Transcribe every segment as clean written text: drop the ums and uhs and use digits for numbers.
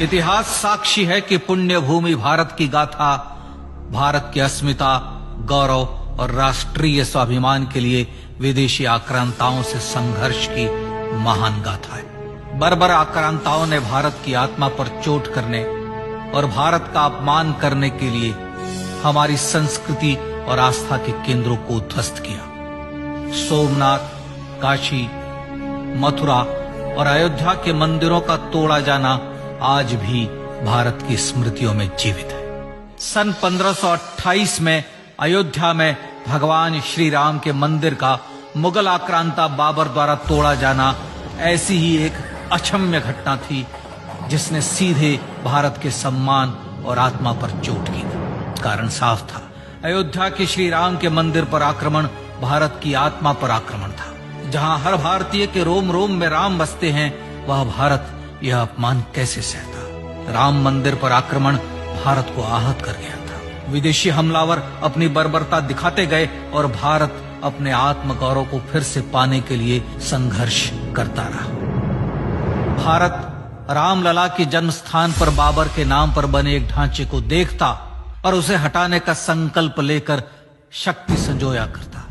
इतिहास साक्षी है कि पुण्य भूमि भारत की गाथा भारत की अस्मिता, गौरव और राष्ट्रीय स्वाभिमान के लिए विदेशी आक्रांताओं से संघर्ष की महान गाथा है। बर्बर आक्रांताओं ने भारत की आत्मा पर चोट करने और भारत का अपमान करने के लिए हमारी संस्कृति और आस्था के केंद्रों को उद्ध्वस्त किया। सोमनाथ, काशी, मथुरा और अयोध्या के मंदिरों का तोड़ा जाना आज भी भारत की स्मृतियों में जीवित है। सन 1528 में अयोध्या में भगवान श्री राम के मंदिर का मुगल आक्रांता बाबर द्वारा तोड़ा जाना ऐसी ही एक अक्षम्य घटना थी जिसने सीधे भारत के सम्मान और आत्मा पर चोट की। कारण साफ था, अयोध्या के श्री राम के मंदिर पर आक्रमण भारत की आत्मा पर आक्रमण था। जहां हर भारतीय के रोम रोम में राम बसते हैं, वह भारत यह अपमान कैसे सहता। राम मंदिर पर आक्रमण भारत को आहत कर गया था। विदेशी हमलावर अपनी बर्बरता दिखाते गए और भारत अपने आत्मगौरव को फिर से पाने के लिए संघर्ष करता रहा। भारत रामलला के जन्म स्थान पर बाबर के नाम पर बने एक ढांचे को देखता और उसे हटाने का संकल्प लेकर शक्ति संजोया करता।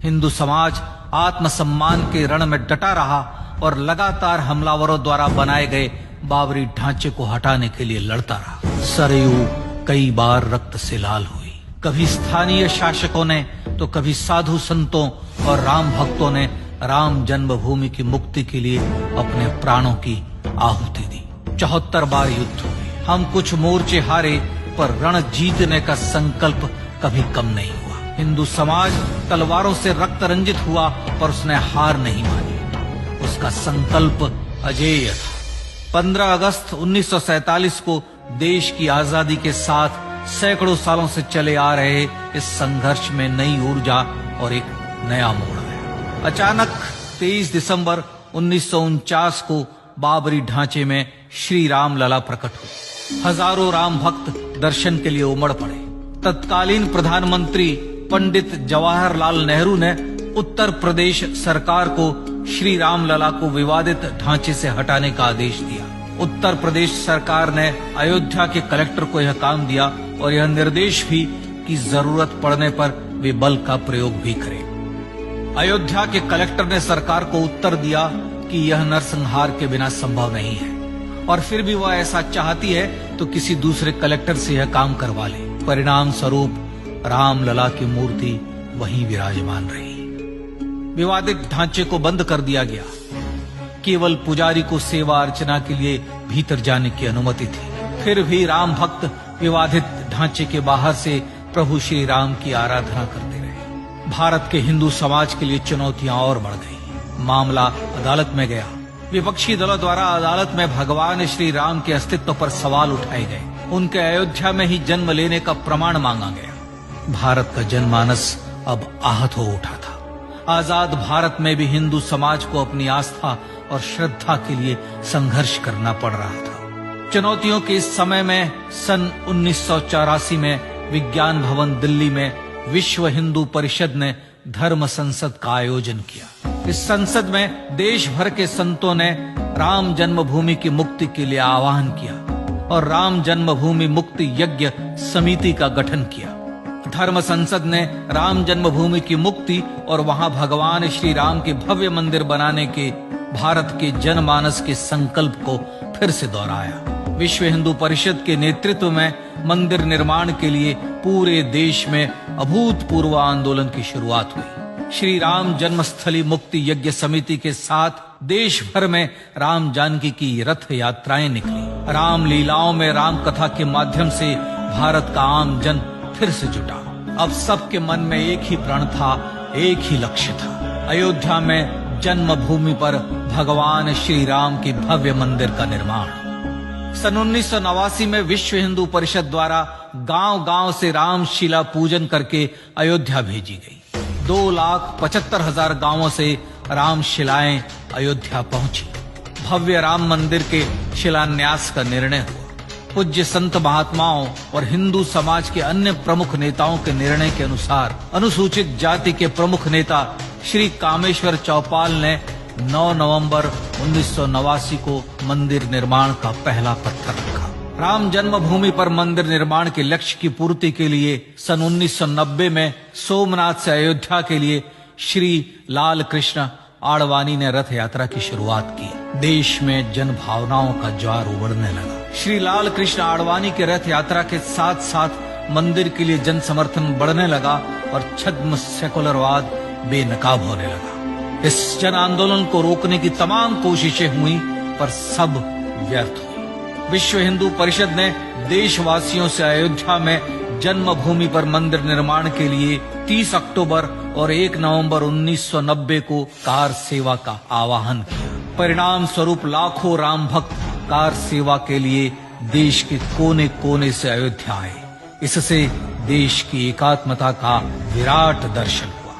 हिंदू समाज आत्मसम्मान के रण में डटा रहा और लगातार हमलावरों द्वारा बनाए गए बाबरी ढांचे को हटाने के लिए लड़ता रहा। सरयू कई बार रक्त से लाल हुई। कभी स्थानीय शासकों ने तो कभी साधु संतों और राम भक्तों ने राम जन्मभूमि की मुक्ति के लिए अपने प्राणों की आहुति दी। 74 बार युद्ध हुए। हम कुछ मोर्चे हारे, पर रण जीतने का संकल्प कभी कम नहीं हुआ। हिंदू समाज तलवारों से रक्त रंजित हुआ, पर उसने हार नहीं मानी। उसका संकल्प अजेय था। 15 अगस्त 1947 को देश की आजादी के साथ सैकड़ों सालों से चले आ रहे इस संघर्ष में नई ऊर्जा और एक नया मोड़ आया। अचानक 23 दिसंबर 1949 को बाबरी ढांचे में श्री राम लला प्रकट हुए। हजारों राम भक्त दर्शन के लिए उमड़ पड़े। तत्कालीन प्रधानमंत्री पंडित जवाहरलाल नेहरू ने उत्तर प्रदेश सरकार को श्री राम लला को विवादित ढांचे से हटाने का आदेश दिया। उत्तर प्रदेश सरकार ने अयोध्या के कलेक्टर को यह काम दिया और यह निर्देश भी कि जरूरत पड़ने पर वे बल का प्रयोग भी करें। अयोध्या के कलेक्टर ने सरकार को उत्तर दिया कि यह नरसंहार के बिना संभव नहीं है, और फिर भी वह ऐसा चाहती है तो किसी दूसरे कलेक्टर से यह काम करवा ले। परिणाम स्वरूप रामलला की मूर्ति वहीं विराजमान रही। विवादित ढांचे को बंद कर दिया गया। केवल पुजारी को सेवा अर्चना के लिए भीतर जाने की अनुमति थी। फिर भी राम भक्त विवादित ढांचे के बाहर से प्रभु श्री राम की आराधना करते रहे। भारत के हिंदू समाज के लिए चुनौतियां और बढ़ गई। मामला अदालत में गया। विपक्षी दलों द्वारा अदालत में भगवान श्री राम के अस्तित्व पर सवाल उठाए गए। उनके अयोध्या में ही जन्म लेने का प्रमाण मांगा गया। भारत का जनमानस अब आहत हो उठा था। आजाद भारत में भी हिंदू समाज को अपनी आस्था और श्रद्धा के लिए संघर्ष करना पड़ रहा था। चुनौतियों के इस समय में सन 1984 में विज्ञान भवन दिल्ली में विश्व हिंदू परिषद ने धर्म संसद का आयोजन किया। इस संसद में देश भर के संतों ने राम जन्मभूमि की मुक्ति के लिए आह्वान किया और राम जन्मभूमि मुक्ति यज्ञ समिति का गठन किया। धर्म संसद ने राम जन्मभूमि की मुक्ति और वहां भगवान श्री राम के भव्य मंदिर बनाने के भारत के जनमानस के संकल्प को फिर से दोहराया। विश्व हिंदू परिषद के नेतृत्व में मंदिर निर्माण के लिए पूरे देश में अभूतपूर्व आंदोलन की शुरुआत हुई। श्री राम जन्मस्थली मुक्ति यज्ञ समिति के साथ देश भर में राम जानकी की रथ यात्राएं निकली। राम लीलाओं में राम कथा के माध्यम से भारत का आम जन फिर से जुटा। अब सबके मन में एक ही प्रण था, एक ही लक्ष्य था। अयोध्या में जन्मभूमि पर भगवान श्री राम के भव्य मंदिर का निर्माण। सन 1989 में विश्व हिंदू परिषद द्वारा गांव-गांव से रामशिला पूजन करके अयोध्या भेजी गई। 2,75,000 गांवों से रामशिलाएं अयोध्या पहुंची। भव्य राम मंदिर के शिलान्यास का निर्णय हुआ। पूज्य संत महात्माओं और हिंदू समाज के अन्य प्रमुख नेताओं के निर्णय के अनुसार अनुसूचित जाति के प्रमुख नेता श्री कामेश्वर चौपाल ने 9 नवंबर 1989 को मंदिर निर्माण का पहला पत्थर रखा। राम जन्मभूमि पर मंदिर निर्माण के लक्ष्य की पूर्ति के लिए सन 1990 में सोमनाथ से अयोध्या के लिए श्री लाल कृष्ण आडवाणी ने रथ यात्रा की शुरुआत की। देश में जन भावनाओं का ज्वार उमड़ने लगा। श्री लाल कृष्ण आडवाणी के रथ यात्रा के साथ साथ मंदिर के लिए जन समर्थन बढ़ने लगा और छद्म सेकुलरवाद बेनकाब होने लगा। इस जन आंदोलन को रोकने की तमाम कोशिशें हुई पर सब व्यर्थ हुई। विश्व हिंदू परिषद ने देशवासियों से अयोध्या में जन्मभूमि पर मंदिर निर्माण के लिए 30 अक्टूबर और 1 नवंबर 1990 को कार सेवा का आह्वान किया। परिणाम स्वरूप लाखों राम भक्त कार सेवा के लिए देश के कोने कोने से अयोध्या आए। इससे देश की एकात्मता का विराट दर्शन हुआ।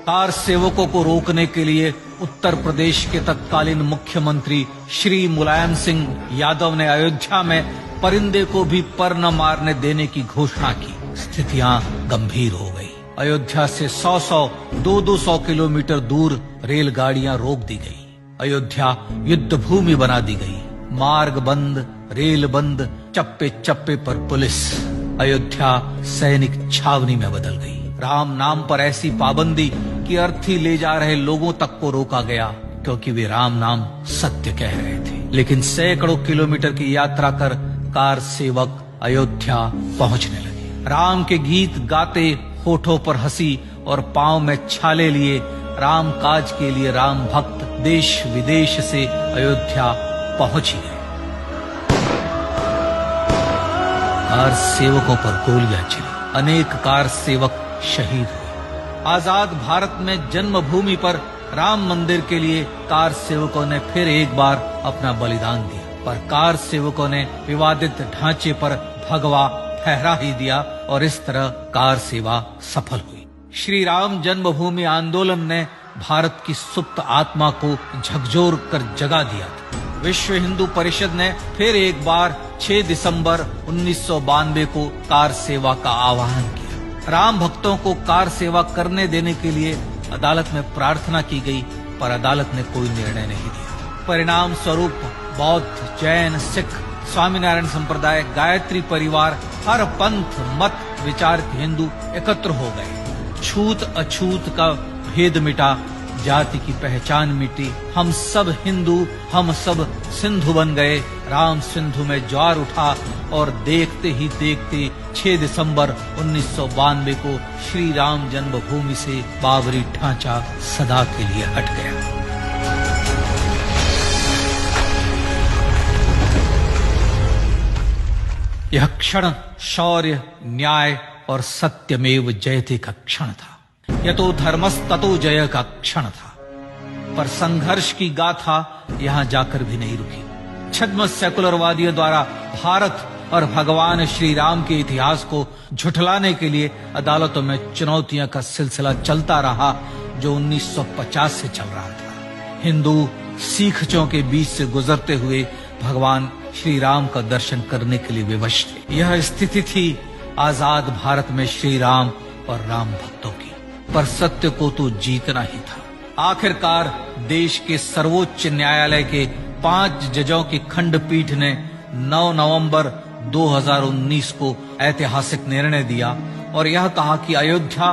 कार सेवकों को रोकने के लिए उत्तर प्रदेश के तत्कालीन मुख्यमंत्री श्री मुलायम सिंह यादव ने अयोध्या में परिंदे को भी पर न मारने देने की घोषणा की। स्थितियां गंभीर हो गई। अयोध्या से 100-100, 200-200 किलोमीटर दूर रेलगाड़ियां रोक दी गई। अयोध्या युद्ध भूमि बना दी गई। मार्ग बंद, रेल बंद, चप्पे चप्पे पर पुलिस। अयोध्या सैनिक छावनी में बदल गई। राम नाम पर ऐसी पाबंदी कि अर्थी ले जा रहे लोगों तक को रोका गया क्योंकि वे राम नाम सत्य कह रहे थे। लेकिन सैकड़ों किलोमीटर की यात्रा कर कार सेवक अयोध्या पहुंचने लगे। राम के गीत गाते, होठों पर हंसी और पांव में छाले लिए राम काज के लिए राम भक्त देश विदेश से अयोध्या पहुंच ही गए। कार सेवकों पर गोलियां चली। अनेक कार सेवक शहीद हुए। आजाद भारत में जन्मभूमि पर राम मंदिर के लिए कार सेवकों ने फिर एक बार अपना बलिदान दिया, पर कार सेवकों ने विवादित ढांचे पर भगवा फहरा ही दिया और इस तरह कार सेवा सफल हुई। श्री राम जन्मभूमि आंदोलन ने भारत की सुप्त आत्मा को झकझोर कर जगा दिया था। विश्व हिंदू परिषद ने फिर एक बार 6 दिसंबर 1992 को कार सेवा का आह्वान किया। राम भक्तों को कार सेवा करने देने के लिए अदालत में प्रार्थना की गई, पर अदालत ने कोई निर्णय नहीं दिया। परिणाम स्वरूप बौद्ध, जैन, सिख, स्वामीनारायण संप्रदाय, गायत्री परिवार, हर पंथ मत विचार के हिंदू एकत्र हो गए। छूत अछूत का भेद मिटा, जाति की पहचान मिटी। हम सब हिंदू, हम सब सिंधु बन गए। राम सिंधु में ज्वार उठा और देखते ही देखते 6 दिसंबर 1992 को श्री राम जन्मभूमि से बाबरी ढांचा सदा के लिए हट गया। यह क्षण शौर्य, न्याय और सत्यमेव जयते का क्षण था। यतो धर्मस्ततो जय का क्षण था। पर संघर्ष की गाथा यहां जाकर भी नहीं रुकी। छद्म सेकुलरवादियों द्वारा भारत और भगवान श्री राम के इतिहास को झुठलाने के लिए अदालतों में चुनौतियों का सिलसिला चलता रहा, जो 1950 से चल रहा था। हिंदू सिखों के बीच से गुजरते हुए भगवान श्री राम का दर्शन करने के लिए विवश थे। यह स्थिति थी आजाद भारत में श्री राम और राम भक्तों की। पर सत्य को तो जीतना ही था। आखिरकार देश के सर्वोच्च न्यायालय के 5 जजों की खंडपीठ ने 9 नवंबर 2019 को ऐतिहासिक निर्णय दिया और यह कहा कि अयोध्या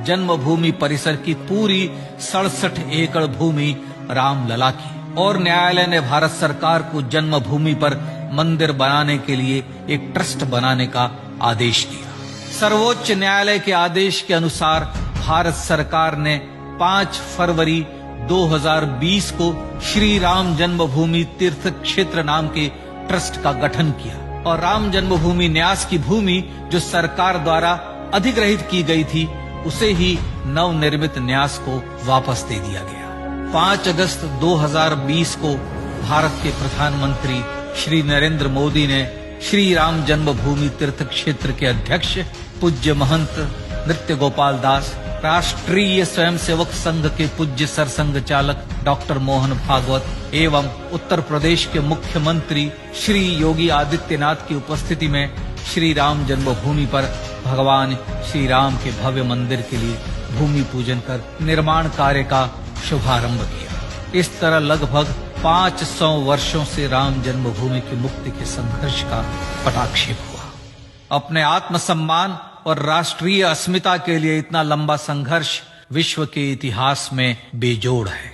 जन्मभूमि परिसर की पूरी 67 एकड़ भूमि रामलला की, और न्यायालय ने भारत सरकार को जन्मभूमि पर मंदिर बनाने के लिए एक ट्रस्ट बनाने का आदेश दिया। सर्वोच्च न्यायालय के आदेश के अनुसार भारत सरकार ने 5 फरवरी 2020 को श्री राम जन्मभूमि तीर्थ क्षेत्र नाम के ट्रस्ट का गठन किया और राम जन्मभूमि न्यास की भूमि जो सरकार द्वारा अधिग्रहित की गई थी, उसे ही नवनिर्मित न्यास को वापस दे दिया गया। 5 अगस्त 2020 को भारत के प्रधानमंत्री श्री नरेंद्र मोदी ने श्री राम जन्मभूमि तीर्थ क्षेत्र के अध्यक्ष पूज्य महंत नृत्य गोपाल दास, राष्ट्रीय स्वयंसेवक संघ के पूज्य सरसंघ चालक डॉक्टर मोहन भागवत एवं उत्तर प्रदेश के मुख्यमंत्री श्री योगी आदित्यनाथ की उपस्थिति में श्री राम जन्मभूमि पर भगवान श्री राम के भव्य मंदिर के लिए भूमि पूजन कर निर्माण कार्य का शुभारंभ किया। इस तरह लगभग 500 वर्षों से राम जन्मभूमि की मुक्ति के संघर्ष का पटाक्षेप हुआ। अपने आत्मसम्मान और राष्ट्रीय अस्मिता के लिए इतना लंबा संघर्ष विश्व के इतिहास में बेजोड़ है।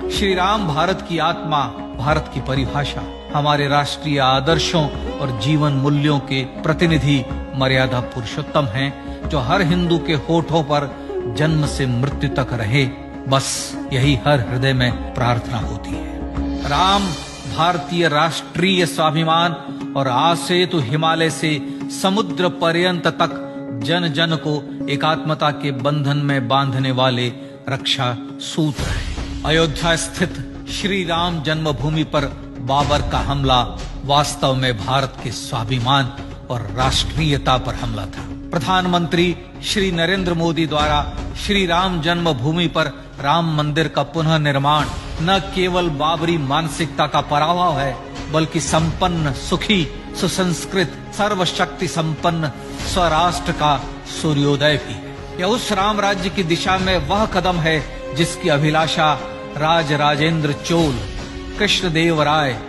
श्री राम भारत की आत्मा, भारत की परिभाषा, हमारे राष्ट्रीय आदर्शों और जीवन मूल्यों के प्रतिनिधि मर्यादा पुरुषोत्तम हैं, जो हर हिंदू के होठों पर जन्म से मृत्यु तक रहे, बस यही हर हृदय में प्रार्थना होती है। राम भारतीय राष्ट्रीय स्वाभिमान और आसेतु हिमालय से समुद्र पर्यंत तक जन जन को एकात्मता के बंधन में बांधने वाले रक्षा सूत्र है। अयोध्या स्थित श्री राम जन्मभूमि पर बाबर का हमला वास्तव में भारत के स्वाभिमान और राष्ट्रीयता पर हमला था। प्रधानमंत्री श्री नरेंद्र मोदी द्वारा श्री राम जन्मभूमि पर राम मंदिर का पुनः निर्माण न केवल बाबरी मानसिकता का पराभव है, बल्कि संपन्न, सुखी, सुसंस्कृत, सर्वशक्ति संपन्न स्वराष्ट्र का सूर्योदय भी है। यह उस राम राज्य की दिशा में वह कदम है जिसकी अभिलाषा राजराजेंद्र चोल, कृष्णदेव राय,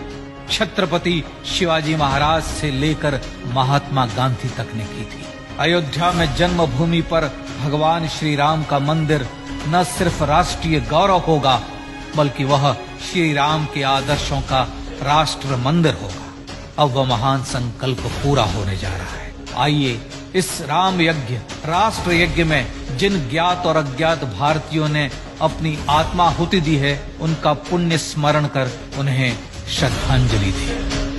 छत्रपति शिवाजी महाराज से लेकर महात्मा गांधी तक ने की थी। अयोध्या में जन्मभूमि पर भगवान श्री राम का मंदिर न सिर्फ राष्ट्रीय गौरव होगा, बल्कि वह श्री राम के आदर्शों का राष्ट्र मंदिर होगा। अब वह महान संकल्प पूरा होने जा रहा है। आइए इस राम यज्ञ, राष्ट्र यज्ञ में जिन ज्ञात और अज्ञात भारतीयों ने अपनी आत्माहुति दी है, उनका पुण्य स्मरण कर उन्हें श्रद्धांजलि दी।